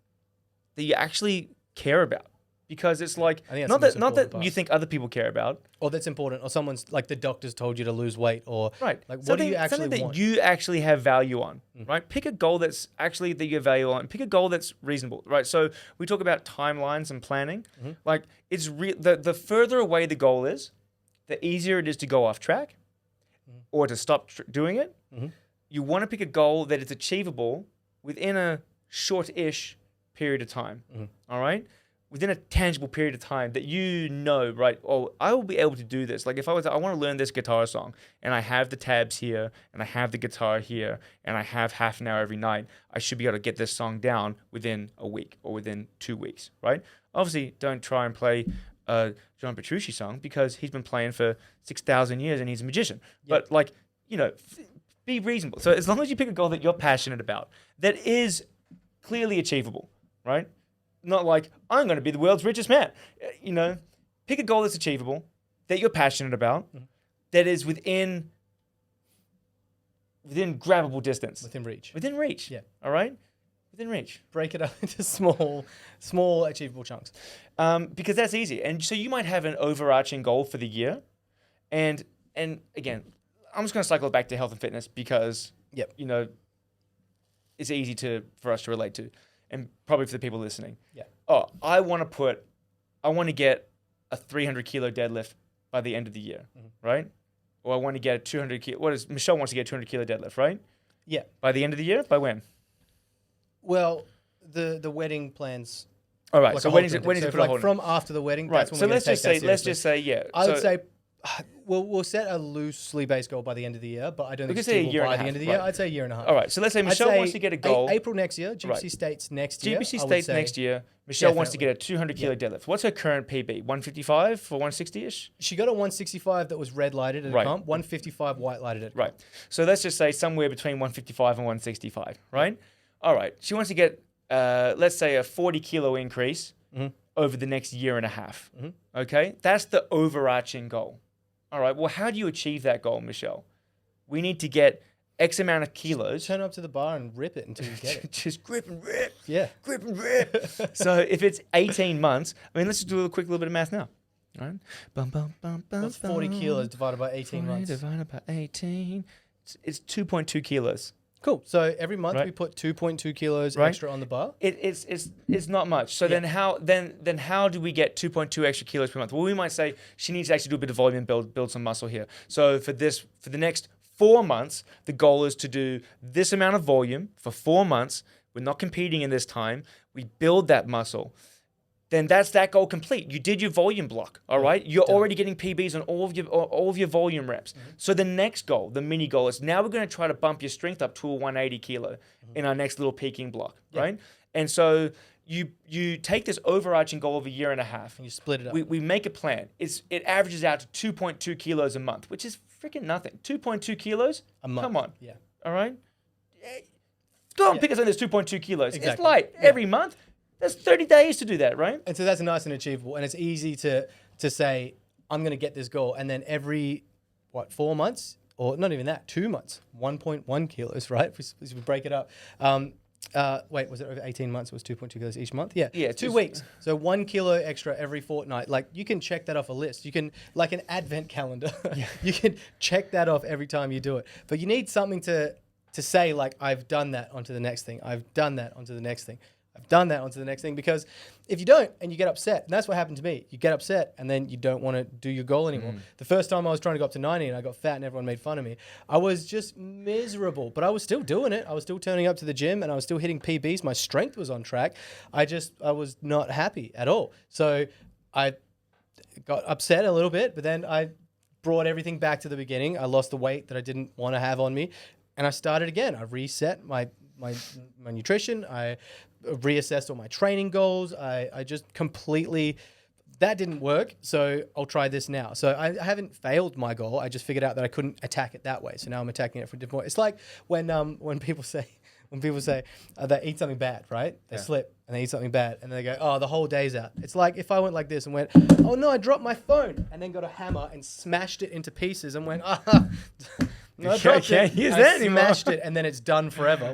care about. Because it's like, not that you think other people care about. Or that's important. Or someone's, like the doctors told you to lose weight. Or, right. Like, what do you actually want? Something that you actually have value on, right? Pick a goal that's actually that you have value on. Pick a goal that's reasonable, right? So we talk about timelines and planning. Like, it's the further away the goal is, the easier it is to go off track or to stop doing it. You want to pick a goal that is achievable within a short-ish period of time, all right? Within a tangible period of time that right? Oh, I will be able to do this. Like if I want to learn this guitar song and I have the tabs here and I have the guitar here and I have half an hour every night, I should be able to get this song down within a week or within 2 weeks, right? Obviously, don't try and play a John Petrucci song because he's been playing for 6,000 years and he's a magician. Yep. But be reasonable. So as long as you pick a goal that you're passionate about, that is clearly achievable, right? Not like, I'm going to be the world's richest man. Pick a goal that's achievable, that you're passionate about, that is within grabbable distance. Within reach. Within reach. Yeah. All right? Within reach. Break it up into small achievable chunks. Because that's easy. And so you might have an overarching goal for the year, and again, I'm just going to cycle back to health and fitness because, Yep. you know, it's easy for us to relate to, and probably for the people listening. Yeah. Oh, I want to get a 300 kilo deadlift by the end of the year, right? Or I want to get a 200 kilo. Michelle wants to get a 200 kilo deadlift, right? Yeah. By the end of the year? By when? Well, the wedding plans. All right. Like So a when whole is it? thing. When is So it? like from after the wedding? Right. That's when So we're let's gonna just take say. that Let's just seriously. say. Yeah. I would say we'll set a loosely based goal by the end of the year, but I don't think say a it's year by and a the half, end of the right. year. I'd say a year and a half. All right. So let's say Michelle wants to get a goal. April next year. GBC Right. States next year. GBC I would States say. next year. Michelle wants to Definitely. get a 200 kilo deadlift. What's her current PB? 155 for 160ish? She got a 165 that was red lighted at Right. a comp, 155 white lighted at a Right. So let's just say somewhere between 155 and 165, right? All right. She wants to get, let's say, a 40 kilo increase over the next year and a half. Okay? That's the overarching goal. All right. Well, how do you achieve that goal, Michelle? We need to get X amount of kilos. Turn up to the bar and rip it until you get it. Just grip and rip. Yeah. Grip and rip. So if it's 18 months, I mean, let's just do a quick little bit of math now. All right. Bum, bum, bum, bum, What's 40 kilos divided by 18 months? Divided by 18. It's 2.2 kilos. Cool. So every month Right. we put 2.2 kilos Right. extra on the bar. It's not much. So then how do we get 2.2 extra kilos per month? Well, we might say she needs to actually do a bit of volume, build some muscle here. So for the next 4 months, the goal is to do this amount of volume for 4 months. We're not competing in this time. We build that muscle. Then that's that goal complete. You did your volume block, all right? You're already getting PBs on all of your volume reps. So the next goal, the mini goal, is now we're going to try to bump your strength up to a 180 kilo in our next little peaking block, right? And so you take this overarching goal of a year and a half. And you split it up. We make a plan. It averages out to 2.2 kilos a month, which is freaking nothing. 2.2 kilos? A month. Come on. Yeah. All right? Go and pick us on this 2.2 kilos. Exactly. It's light. Every month. There's 30 days to do that, right? And so that's nice and achievable. And it's easy to say, I'm going to get this goal. And then every, 4 months? Or not even that, 2 months, 1.1 kilos, right? If we break it up. Was it over 18 months? It was 2.2 kilos each month? Yeah. Yeah. 2 weeks. So 1 kilo extra every fortnight. Like, you can check that off a list. You can, like an advent calendar, you can check that off every time you do it. But you need something to say, like, I've done that onto the next thing. I've done that onto the next thing. I've done that onto the next thing, because if you don't and you get upset, and that's what happened to me, you get upset and then you don't want to do your goal anymore. The first time I was trying to go up to 90 and I got fat and everyone made fun of me, I was just miserable, but I was still doing it. I was still turning up to the gym and I was still hitting PBs. My strength was on track. I was not happy at all. So I got upset a little bit, but then I brought everything back to the beginning. I lost the weight that I didn't want to have on me and I started again. I reset my nutrition. I reassessed all my training goals. I just completely, that didn't work. So I'll try this now. So I haven't failed my goal. I just figured out that I couldn't attack it that way. So now I'm attacking it from a different way. It's like when people say they eat something bad, right? They slip and they eat something bad and they go, oh, the whole day's out. It's like if I went like this and went, oh no, I dropped my phone, and then got a hammer and smashed it into pieces and went, no, I can't use that anymore. Smashed it and then it's done forever.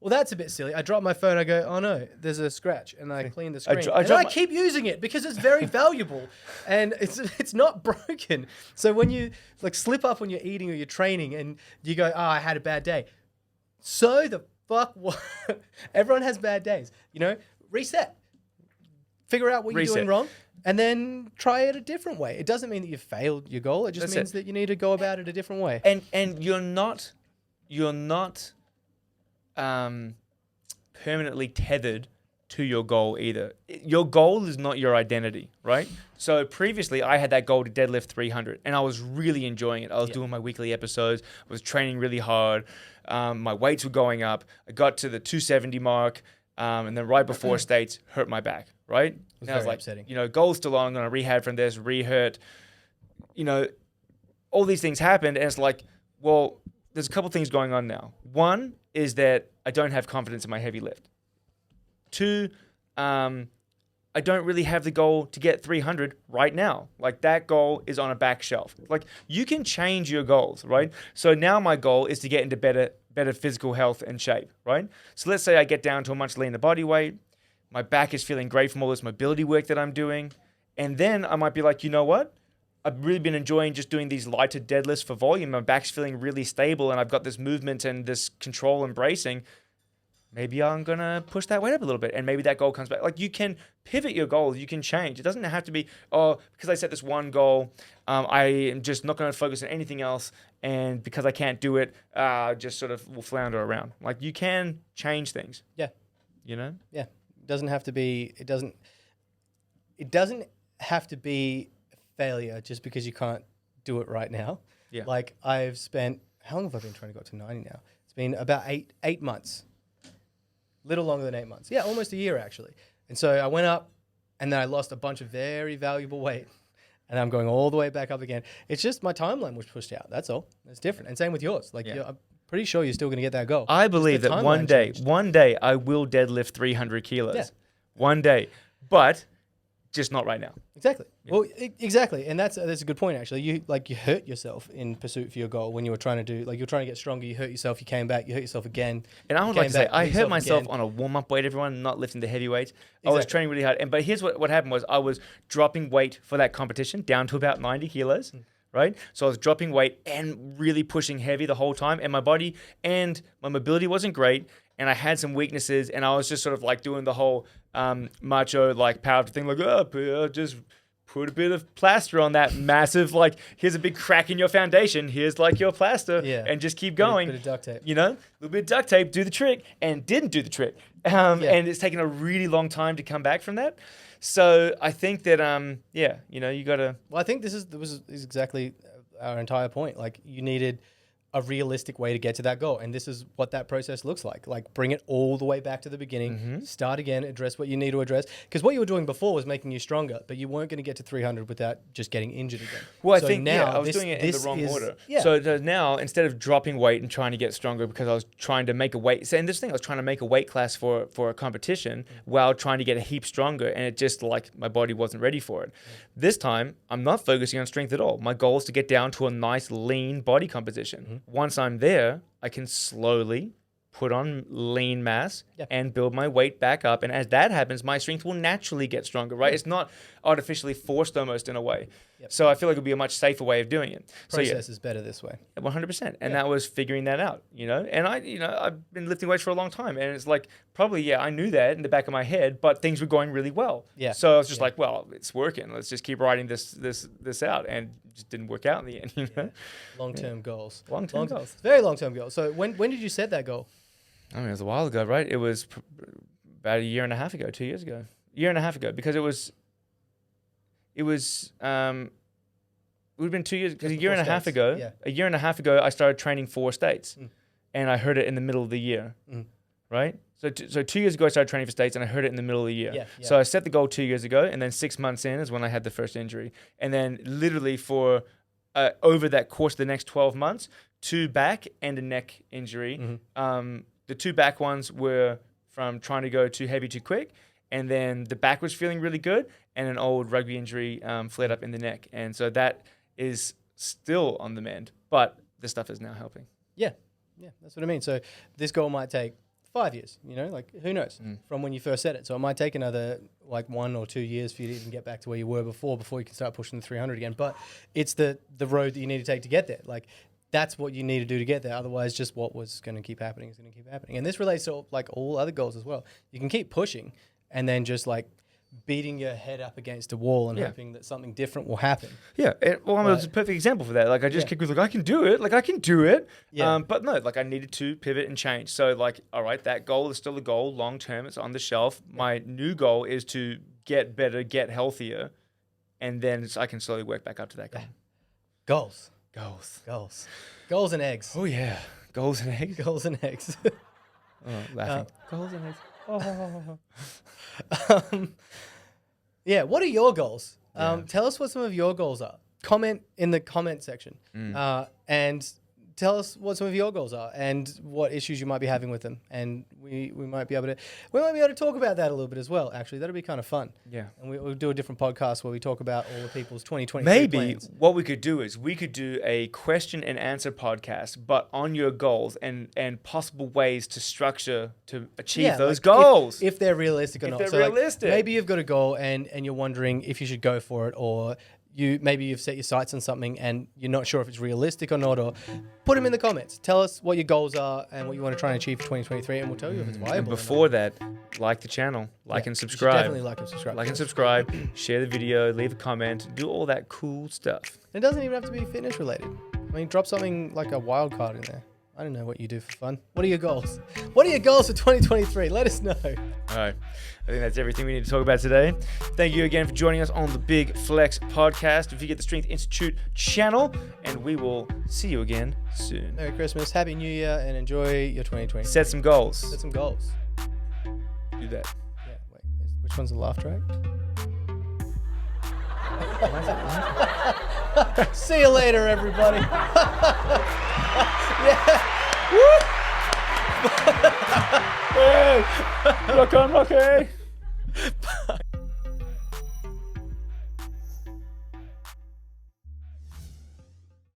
Well, that's a bit silly. I drop my phone. I go, oh no, there's a scratch, and I clean the screen. I keep using it because it's very valuable, and it's not broken. So when you like slip up when you're eating or you're training, and you go, oh, I had a bad day. So the fuck what? Everyone has bad days. Reset. Figure out what you're doing wrong, and then try it a different way. It doesn't mean that you've failed your goal. It just means that you need to go about it a different way. And you're not permanently tethered to your goal either. Your goal is not your identity, right? So previously I had that goal to deadlift 300 and I was really enjoying it. I was doing my weekly episodes. I was training really hard. My weights were going up. I got to the 270 mark. And then right before States hurt my back, right? And I was like, upsetting. Goal's still on. I'm going to rehab from this, re-hurt. All these things happened. And it's like, well, there's a couple things going on now. One is that I don't have confidence in my heavy lift. 2, I don't really have the goal to get 300 right now. Like, that goal is on a back shelf. Like, you can change your goals, right? So now my goal is to get into better physical health and shape, right? So let's say I get down to a much leaner body weight. My back is feeling great from all this mobility work that I'm doing. And then I might be like, you know what? I've really been enjoying just doing these lighter deadlifts for volume. My back's feeling really stable and I've got this movement and this control and bracing. Maybe I'm going to push that weight up a little bit and maybe that goal comes back. Like you can pivot your goals. You can change. It doesn't have to be, because I set this one goal, I am just not going to focus on anything else. And because I can't do it, just sort of will flounder around. Like you can change things. Yeah. You know? Yeah. It doesn't have to be failure just because you can't do it right now. Yeah. Like I've spent, how long have I been trying to go up to 90 now? It's been about eight months. Little longer than 8 months. Yeah, almost a year actually. And so I went up and then I lost a bunch of very valuable weight and I'm going all the way back up again. It's just my timeline was pushed out. That's all. It's different. And same with yours. Like I'm pretty sure you're still going to get that goal. I believe that one day I will deadlift 300 kilos. Yeah. One day. But just not right now. Exactly. Yeah. Well, exactly. And that's a good point, actually. You hurt yourself in pursuit for your goal when you were trying to do, like, you're trying to get stronger. You hurt yourself. You came back. You hurt yourself again. And I would like to say, I hurt myself on a warm-up weight, everyone, not lifting the heavy weights. Exactly. I was training really hard. But here's what happened was I was dropping weight for that competition down to about 90 kilos. Right? So I was dropping weight and really pushing heavy the whole time. And my body and my mobility wasn't great. And I had some weaknesses. And I was just sort of like doing the whole macho like powerlifting thing. Like, just put a bit of plaster on that massive, like, here's a big crack in your foundation. Here's like your plaster. Yeah. And just keep going. A bit of duct tape. You know? A little bit of duct tape, do the trick. And didn't do the trick. And it's taken a really long time to come back from that. So I think that, you got to... Well, I think this is exactly our entire point. Like, you needed a realistic way to get to that goal. And this is what that process looks like. Like, bring it all the way back to the beginning, start again, address what you need to address. Because what you were doing before was making you stronger, but you weren't going to get to 300 without just getting injured again. Well, I think now I was doing it in the wrong order. Yeah. So now, instead of dropping weight and trying to get stronger because I was trying to make a weight, so in this thing, I was trying to make a weight class for a competition while trying to get a heap stronger. And it just, like, my body wasn't ready for it. This time, I'm not focusing on strength at all. My goal is to get down to a nice, lean body composition. Once I'm there, I can slowly put on lean mass and build my weight back up. And as that happens, my strength will naturally get stronger, right? It's not artificially forced almost in a way. Yep. So I feel like it would be a much safer way of doing it. Process is better this way. 100%. And that was figuring that out, And I've been lifting weights for a long time. And it's like, probably, I knew that in the back of my head, but things were going really well. Yeah. So I was just like, well, it's working. Let's just keep writing this out. And it just didn't work out in the end, Long-term goals. Long-term goals. Very long-term goals. So when did you set that goal? I mean, it was a while ago, right? It was about a year and a half ago, 2 years ago. A year and a half ago, because it would have been 2 years, because a year and a half ago, I started training 4 states, and I heard it in the middle of the year, right? So 2 years ago, I started training for states, and I heard it in the middle of the year. So I set the goal 2 years ago, and then 6 months in is when I had the first injury. And then literally for over that course of the next 12 months, 2 back and a neck injury. The 2 back ones were from trying to go too heavy too quick, and then the back was feeling really good, and an old rugby injury flared up in the neck. And so that is still on the mend, but this stuff is now helping. Yeah, that's what I mean. So this goal might take 5 years, like who knows from when you first set it. So it might take another like 1 or 2 years for you to even get back to where you were before you can start pushing the 300 again. But it's the road that you need to take to get there. Like, that's what you need to do to get there. Otherwise, just what was going to keep happening is going to keep happening. And this relates to like all other goals as well. You can keep pushing and then just like beating your head up against a wall and hoping that something different will happen. Yeah. Well, it's a perfect example for that. Like, I just kicked with, like, I can do it. Yeah. But no, like, I needed to pivot and change. So, like, all right, that goal is still a goal. Long term, it's on the shelf. Yeah. My new goal is to get better, get healthier. And then I can slowly work back up to that goal. Goals. Goals and eggs. Oh, yeah. Goals and eggs? Goals and eggs. Laughing. Goals and eggs. Yeah, what are your goals? Tell us what some of your goals are. Comment in the comment section. And tell us what some of your goals are and what issues you might be having with them. And we might be able to talk about that a little bit as well, actually. That'll be kind of fun. Yeah. And we'll do a different podcast where we talk about all the people's 2023 Maybe plans. What we could do is we could do a question and answer podcast, but on your goals and possible ways to structure to achieve those goals. If they're realistic or not. If they're realistic. Maybe you've got a goal and you're wondering if you should go for it, or maybe you've set your sights on something and you're not sure if it's realistic or not, or put them in the comments. Tell us what your goals are and what you want to try and achieve for 2023, and we'll tell you if it's viable. And before that, like the channel, like and subscribe. Definitely like and subscribe. Like and subscribe, share the video, leave a comment, do all that cool stuff. It doesn't even have to be fitness related. I mean, drop something like a wild card in there. I don't know what you do for fun. What are your goals? What are your goals for 2023? Let us know. All right. I think that's everything we need to talk about today. Thank you again for joining us on the Big Flex podcast. If you get the Strength Institute channel, and we will see you again soon. Merry Christmas, Happy New Year, and enjoy your 2020. Set some goals. Set some goals. Do that. Yeah, wait. Which one's the laugh track? See you later, everybody. Yeah. Woo! Hey! Rock on, Rocky!